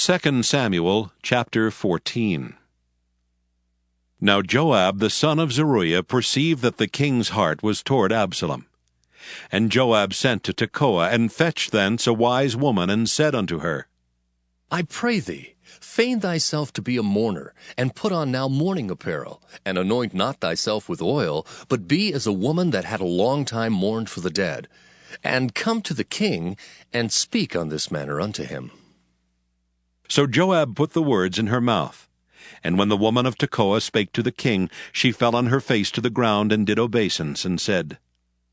2 Samuel chapter 14. Now Joab the son of Zeruiah perceived that the king's heart was toward Absalom. And Joab sent to Tekoa, and fetched thence a wise woman, and said unto her, I pray thee, feign thyself to be a mourner, and put on now mourning apparel, and anoint not thyself with oil, but be as a woman that had a long time mourned for the dead. And come to the king, and speak on this manner unto him. So Joab put the words in her mouth. And when the woman of Tekoa spake to the king, she fell on her face to the ground, and did obeisance, and said,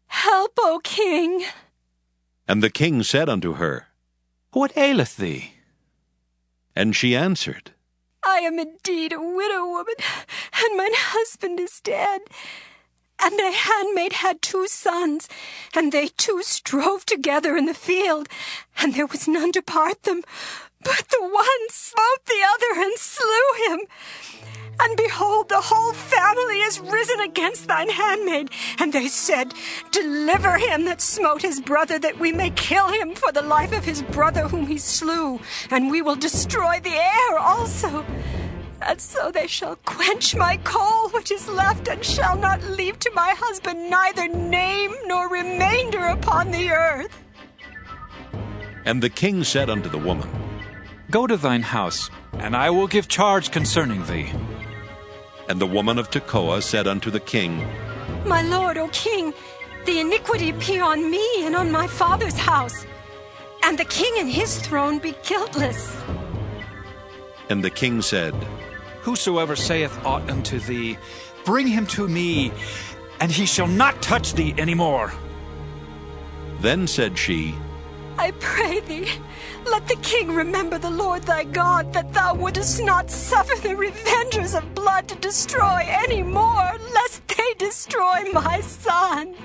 Help, O king! And the king said unto her, What aileth thee? And she answered, I am indeed a widow woman, and mine husband is dead. And thy handmaid had 2 sons, and they 2 strove together in the field, and there was none to part them. But the one smote the other and slew him. And behold, the whole family is risen against thine handmaid. And they said, Deliver him that smote his brother, that we may kill him for the life of his brother whom he slew, and we will destroy the heir also. And so they shall quench my coal which is left, and shall not leave to my husband neither name nor remainder upon the earth. And the king said unto the woman, Go to thine house, and I will give charge concerning thee. And the woman of Tekoa said unto the king, My lord, O king, the iniquity be on me and on my father's house, and the king and his throne be guiltless. And the king said, Whosoever saith aught unto thee, bring him to me, and he shall not touch thee any more. Then said she, I pray thee, let the king remember the Lord thy God, that thou wouldest not suffer the revengers of blood to destroy any more, lest they destroy my son.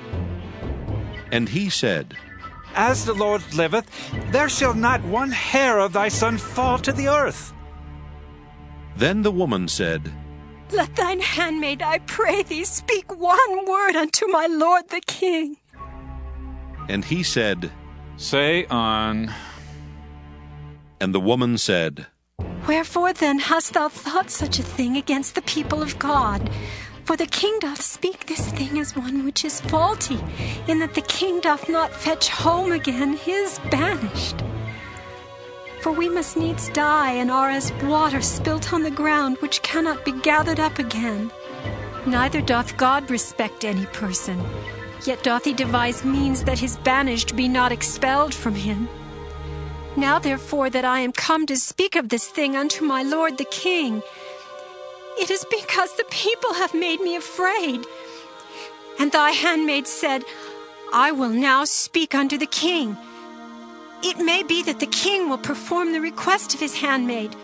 And he said, As the Lord liveth, there shall not one hair of thy son fall to the earth. Then the woman said, Let thine handmaid, I pray thee, speak one word unto my lord the king. And he said, Say on. And the woman said, Wherefore then hast thou thought such a thing against the people of God? For the king doth speak this thing as one which is faulty, in that the king doth not fetch home again his banished. For we must needs die, and are as water spilt on the ground, which cannot be gathered up again. Neither doth God respect any person, yet doth he devise means that his banished be not expelled from him. Now therefore that I am come to speak of this thing unto my lord the king, it is because the people have made me afraid. And thy handmaid said, I will now speak unto the king. It may be that the king will perform the request of his handmaid.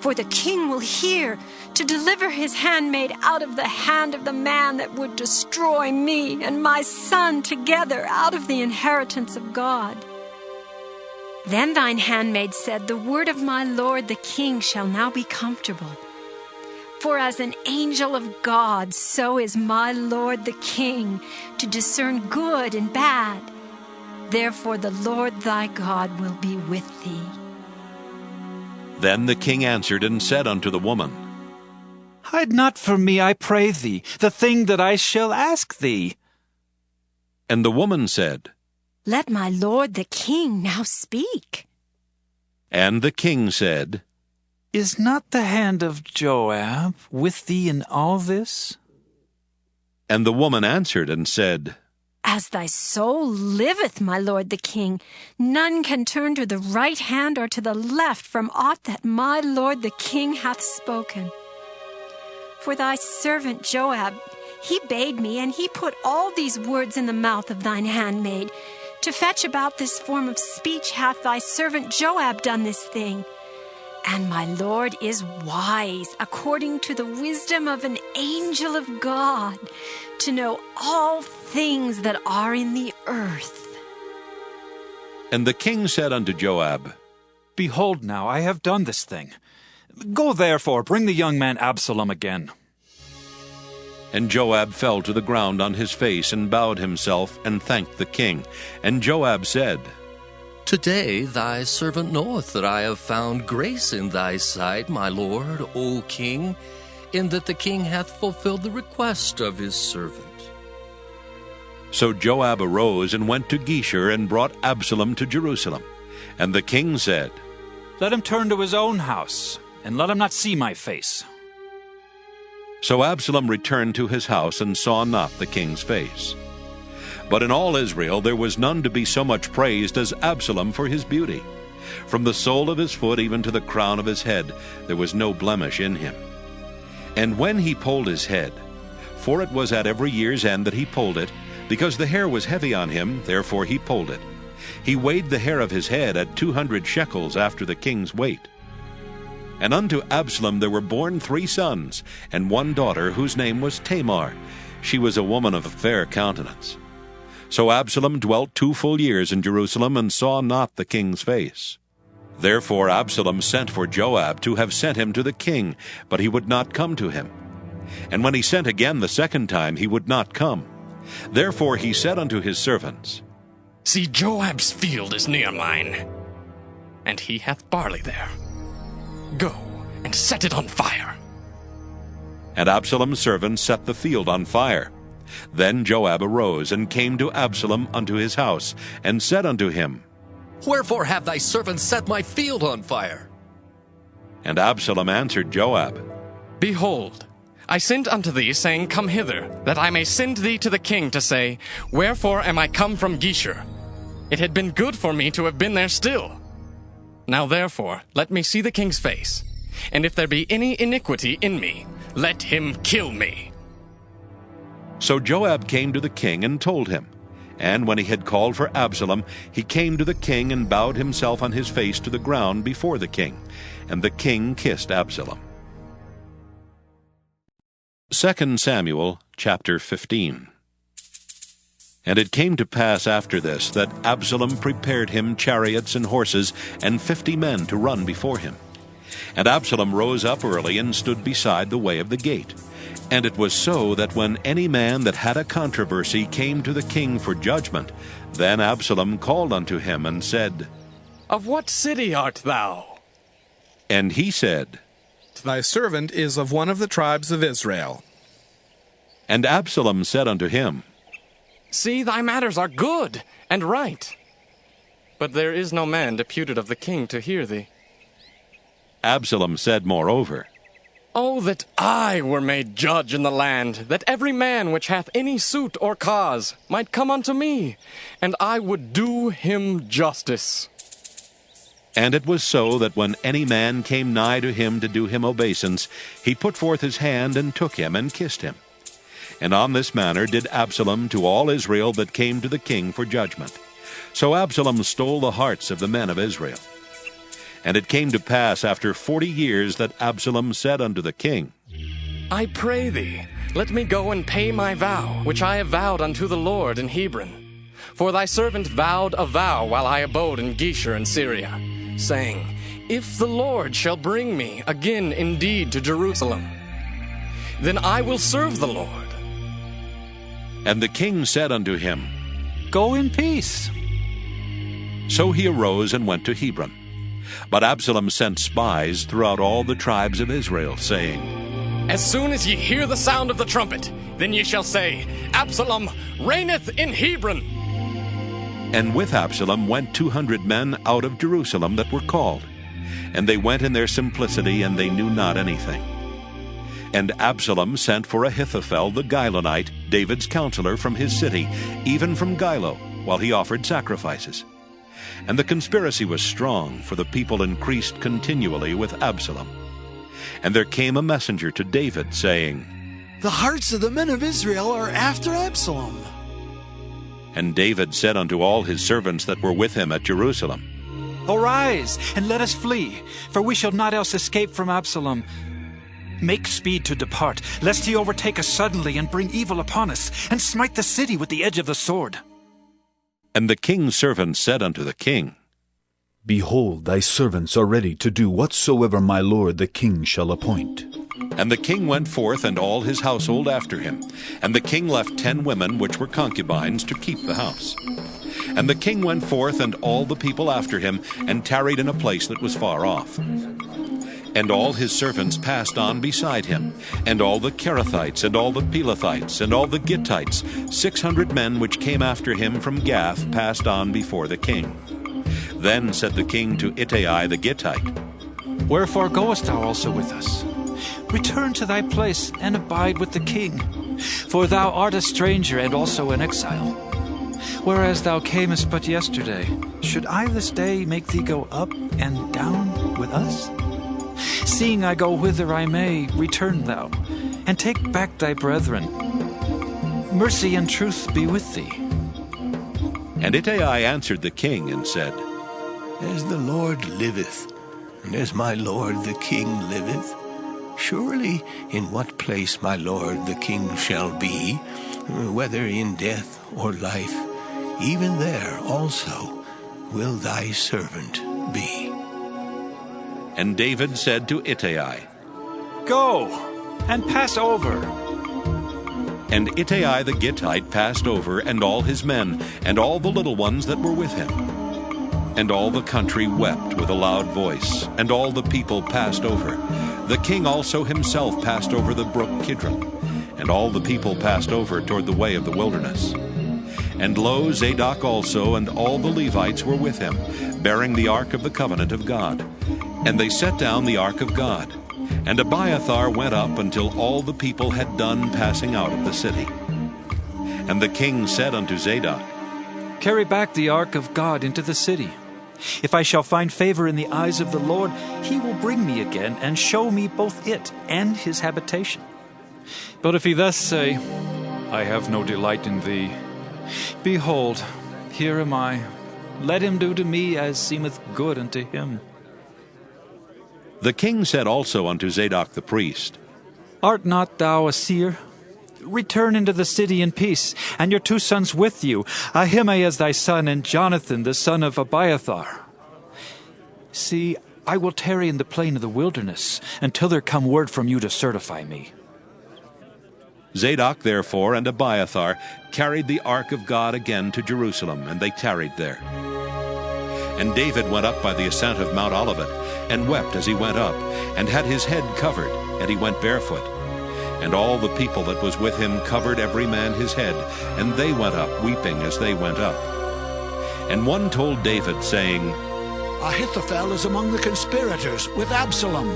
For the king will hear to deliver his handmaid out of the hand of the man that would destroy me and my son together out of the inheritance of God. Then thine handmaid said, The word of my lord the king shall now be comfortable. For as an angel of God, so is my lord the king, to discern good and bad. Therefore the Lord thy God will be with thee. Then the king answered and said unto the woman, Hide not from me, I pray thee, the thing that I shall ask thee. And the woman said, Let my lord the king now speak. And the king said, Is not the hand of Joab with thee in all this? And the woman answered and said, As thy soul liveth, my lord the king, none can turn to the right hand or to the left from aught that my lord the king hath spoken. For thy servant Joab, he bade me, and he put all these words in the mouth of thine handmaid. To fetch about this form of speech hath thy servant Joab done this thing. And my lord is wise, according to the wisdom of an angel of God, to know all things that are in the earth. And the king said unto Joab, Behold now, I have done this thing. Go therefore, bring the young man Absalom again. And Joab fell to the ground on his face, and bowed himself, and thanked the king. And Joab said, Today thy servant knoweth that I have found grace in thy sight, my lord, O king, in that the king hath fulfilled the request of his servant. So Joab arose and went to Geshur and brought Absalom to Jerusalem. And the king said, Let him turn to his own house, and let him not see my face. So Absalom returned to his house and saw not the king's face. But in all Israel there was none to be so much praised as Absalom for his beauty. From the sole of his foot even to the crown of his head there was no blemish in him. And when he polled his head, for it was at every year's end that he polled it, because the hair was heavy on him, therefore he polled it, he weighed the hair of his head at 200 shekels after the king's weight. And unto Absalom there were born 3 sons, and 1 daughter, whose name was Tamar. She was a woman of fair countenance. So Absalom dwelt 2 full years in Jerusalem, and saw not the king's face. Therefore Absalom sent for Joab to have sent him to the king, but he would not come to him. And when he sent again the second time, he would not come. Therefore he said unto his servants, See, Joab's field is near mine, and he hath barley there. Go and set it on fire. And Absalom's servants set the field on fire. Then Joab arose and came to Absalom unto his house, and said unto him, Wherefore have thy servants set my field on fire? And Absalom answered Joab, Behold, I sent unto thee, saying, Come hither, that I may send thee to the king to say, Wherefore am I come from Geshur? It had been good for me to have been there still. Now therefore let me see the king's face, and if there be any iniquity in me, let him kill me. So Joab came to the king and told him. And when he had called for Absalom, he came to the king and bowed himself on his face to the ground before the king. And the king kissed Absalom. 2 Samuel chapter 15. And it came to pass after this that Absalom prepared him chariots and horses and 50 men to run before him. And Absalom rose up early and stood beside the way of the gate. And it was so that when any man that had a controversy came to the king for judgment, then Absalom called unto him and said, Of what city art thou? And he said, Thy servant is of one of the tribes of Israel. And Absalom said unto him, See, thy matters are good and right. But there is no man deputed of the king to hear thee. Absalom said moreover, Oh, that I were made judge in the land, that every man which hath any suit or cause might come unto me, and I would do him justice. And it was so that when any man came nigh to him to do him obeisance, he put forth his hand and took him and kissed him. And on this manner did Absalom to all Israel that came to the king for judgment. So Absalom stole the hearts of the men of Israel. And it came to pass after 40 years that Absalom said unto the king, I pray thee, let me go and pay my vow, which I have vowed unto the Lord in Hebron. For thy servant vowed a vow while I abode in Geshur in Syria, saying, If the Lord shall bring me again indeed to Jerusalem, then I will serve the Lord. And the king said unto him, Go in peace. So he arose and went to Hebron. But Absalom sent spies throughout all the tribes of Israel, saying, As soon as ye hear the sound of the trumpet, then ye shall say, Absalom reigneth in Hebron. And with Absalom went 200 men out of Jerusalem that were called. And they went in their simplicity, and they knew not anything. And Absalom sent for Ahithophel the Gilonite, David's counselor, from his city, even from Gilo, while he offered sacrifices. And the conspiracy was strong, for the people increased continually with Absalom. And there came a messenger to David, saying, The hearts of the men of Israel are after Absalom. And David said unto all his servants that were with him at Jerusalem, Arise, and let us flee, for we shall not else escape from Absalom. Make speed to depart, lest he overtake us suddenly and bring evil upon us, and smite the city with the edge of the sword. And the king's servants said unto the king, Behold, thy servants are ready to do whatsoever my lord the king shall appoint. And the king went forth, and all his household after him. And the king left 10 women which were concubines to keep the house. And the king went forth, and all the people after him, and tarried in a place that was far off. And all his servants passed on beside him, and all the Kerethites, and all the Pelethites, and all the Gittites, 600 men which came after him from Gath, passed on before the king. Then said the king to Ittai the Gittite, Wherefore goest thou also with us? Return to thy place, and abide with the king, for thou art a stranger and also an exile. Whereas thou camest but yesterday, should I this day make thee go up and down with us? Seeing I go whither I may, return thou, and take back thy brethren. Mercy and truth be with thee. And Ittai answered the king and said, As the Lord liveth, and as my lord the king liveth, surely in what place my lord the king shall be, whether in death or life, even there also will thy servant be. And David said to Ittai, Go, and pass over. And Ittai the Gittite passed over, and all his men, and all the little ones that were with him. And all the country wept with a loud voice, and all the people passed over. The king also himself passed over the brook Kidron, and all the people passed over toward the way of the wilderness. And lo, Zadok also and all the Levites were with him, bearing the ark of the covenant of God. And they set down the ark of God. And Abiathar went up until all the people had done passing out of the city. And the king said unto Zadok, Carry back the ark of God into the city. If I shall find favor in the eyes of the Lord, he will bring me again and show me both it and his habitation. But if he thus say, I have no delight in thee, behold, here am I. Let him do to me as seemeth good unto him. The king said also unto Zadok the priest, Art not thou a seer? Return into the city in peace, and your 2 sons with you, Ahimaaz thy son, and Jonathan the son of Abiathar. See, I will tarry in the plain of the wilderness, until there come word from you to certify me. Zadok therefore and Abiathar carried the ark of God again to Jerusalem, and they tarried there. And David went up by the ascent of Mount Olivet, and wept as he went up, and had his head covered, and he went barefoot. And all the people that was with him covered every man his head, and they went up weeping as they went up. And one told David, saying, Ahithophel is among the conspirators with Absalom.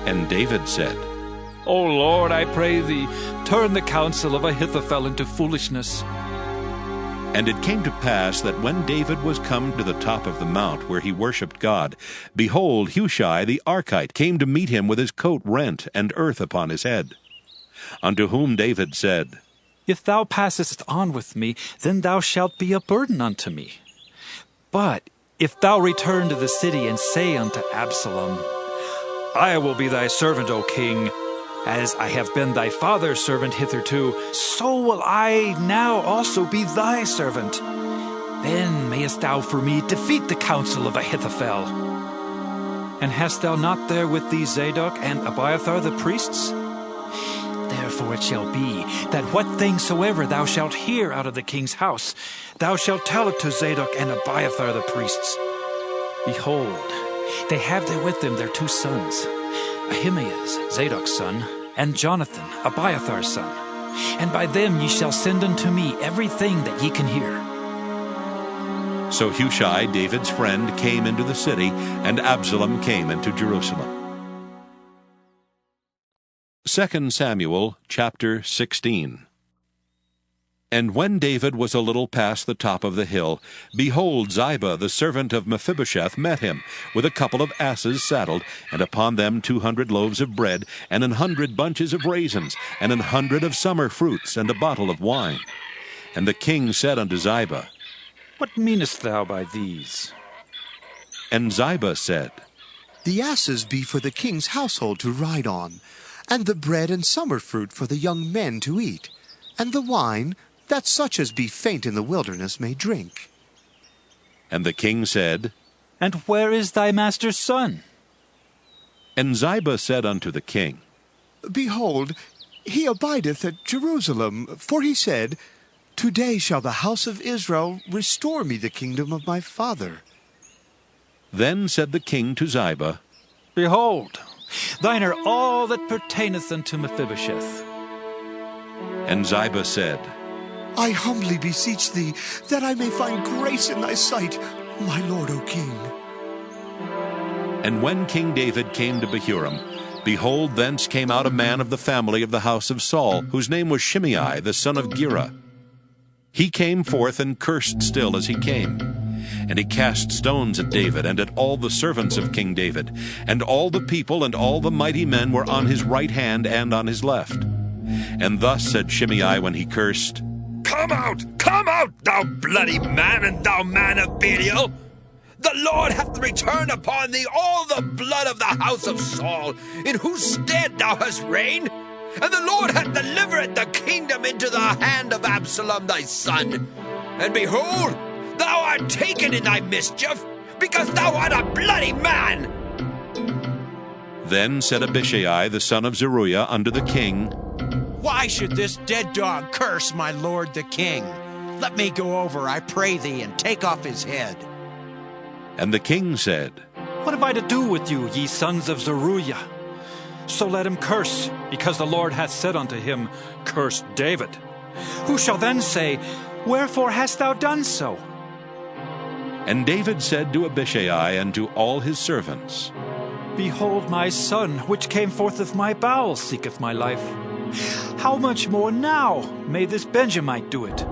And David said, O Lord, I pray thee, turn the counsel of Ahithophel into foolishness. And it came to pass that when David was come to the top of the mount where he worshipped God, behold, Hushai the Archite came to meet him with his coat rent and earth upon his head. Unto whom David said, If thou passest on with me, then thou shalt be a burden unto me. But if thou return to the city and say unto Absalom, I will be thy servant, O king, as I have been thy father's servant hitherto, so will I now also be thy servant. Then mayest thou for me defeat the counsel of Ahithophel. And hast thou not there with thee Zadok and Abiathar the priests? Therefore it shall be, that what thing soever thou shalt hear out of the king's house, thou shalt tell it to Zadok and Abiathar the priests. Behold, they have there with them their 2 sons, Ahimaaz, Zadok's son, and Jonathan, Abiathar's son. And by them ye shall send unto me everything that ye can hear. So Hushai, David's friend, came into the city, and Absalom came into Jerusalem. 2 Samuel chapter 16. And when David was a little past the top of the hill, behold, Ziba, the servant of Mephibosheth, met him, with a couple of asses saddled, and upon them 200 loaves of bread, and 100 bunches of raisins, and 100 of summer fruits, and a bottle of wine. And the king said unto Ziba, What meanest thou by these? And Ziba said, The asses be for the king's household to ride on, and the bread and summer fruit for the young men to eat, and the wine, that such as be faint in the wilderness may drink. And the king said, And where is thy master's son? And Ziba said unto the king, Behold, he abideth at Jerusalem, for he said, Today shall the house of Israel restore me the kingdom of my father. Then said the king to Ziba, Behold, thine are all that pertaineth unto Mephibosheth. And Ziba said, I humbly beseech thee, that I may find grace in thy sight, my lord, O king. And when King David came to Bahurim, behold, thence came out a man of the family of the house of Saul, whose name was Shimei, the son of Gera. He came forth and cursed still as he came. And he cast stones at David and at all the servants of King David. And all the people and all the mighty men were on his right hand and on his left. And thus said Shimei when he cursed, Come out, thou bloody man, and thou man of Belial! The Lord hath returned upon thee all the blood of the house of Saul, in whose stead thou hast reigned. And the Lord hath delivered the kingdom into the hand of Absalom thy son. And behold, thou art taken in thy mischief, because thou art a bloody man. Then said Abishai the son of Zeruiah unto the king, Why should this dead dog curse my lord the king? Let me go over, I pray thee, and take off his head. And the king said, What have I to do with you, ye sons of Zeruiah? So let him curse, because the Lord hath said unto him, Curse David. Who shall then say, Wherefore hast thou done so? And David said to Abishai and to all his servants, Behold, my son, which came forth of my bowels, seeketh my life. How much more now may this Benjamite do it?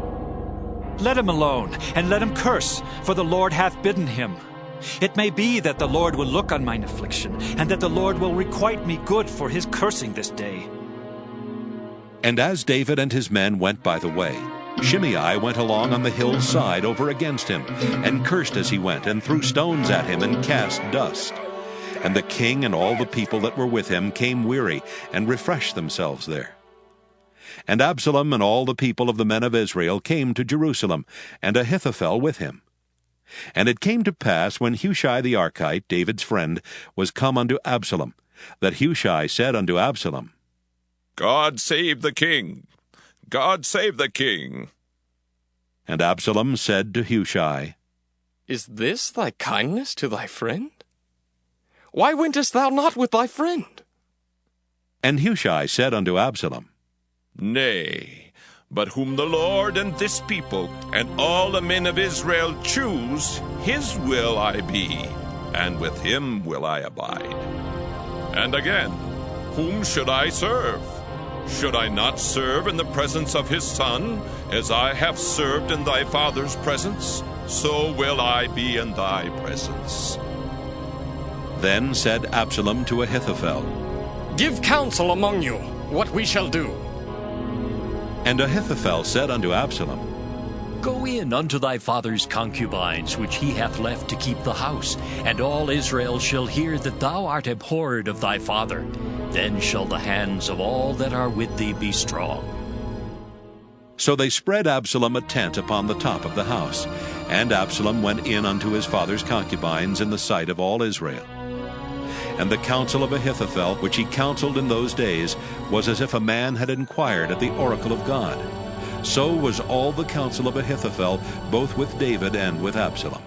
Let him alone, and let him curse, for the Lord hath bidden him. It may be that the Lord will look on mine affliction, and that the Lord will requite me good for his cursing this day. And as David and his men went by the way, Shimei went along on the hill's side over against him, and cursed as he went, and threw stones at him, and cast dust. And the king and all the people that were with him came weary, and refreshed themselves there. And Absalom and all the people of the men of Israel came to Jerusalem, and Ahithophel with him. And it came to pass, when Hushai the Archite, David's friend, was come unto Absalom, that Hushai said unto Absalom, God save the king! God save the king! And Absalom said to Hushai, Is this thy kindness to thy friend? Why wentest thou not with thy friend? And Hushai said unto Absalom, Nay, but whom the Lord and this people and all the men of Israel choose, his will I be, and with him will I abide. And again, whom should I serve? Should I not serve in the presence of his son, as I have served in thy father's presence? So will I be in thy presence. Then said Absalom to Ahithophel, Give counsel among you what we shall do. And Ahithophel said unto Absalom, Go in unto thy father's concubines, which he hath left to keep the house, and all Israel shall hear that thou art abhorred of thy father. Then shall the hands of all that are with thee be strong. So they spread Absalom a tent upon the top of the house, and Absalom went in unto his father's concubines in the sight of all Israel. And the counsel of Ahithophel, which he counseled in those days, was as if a man had inquired at the oracle of God. So was all the counsel of Ahithophel, both with David and with Absalom.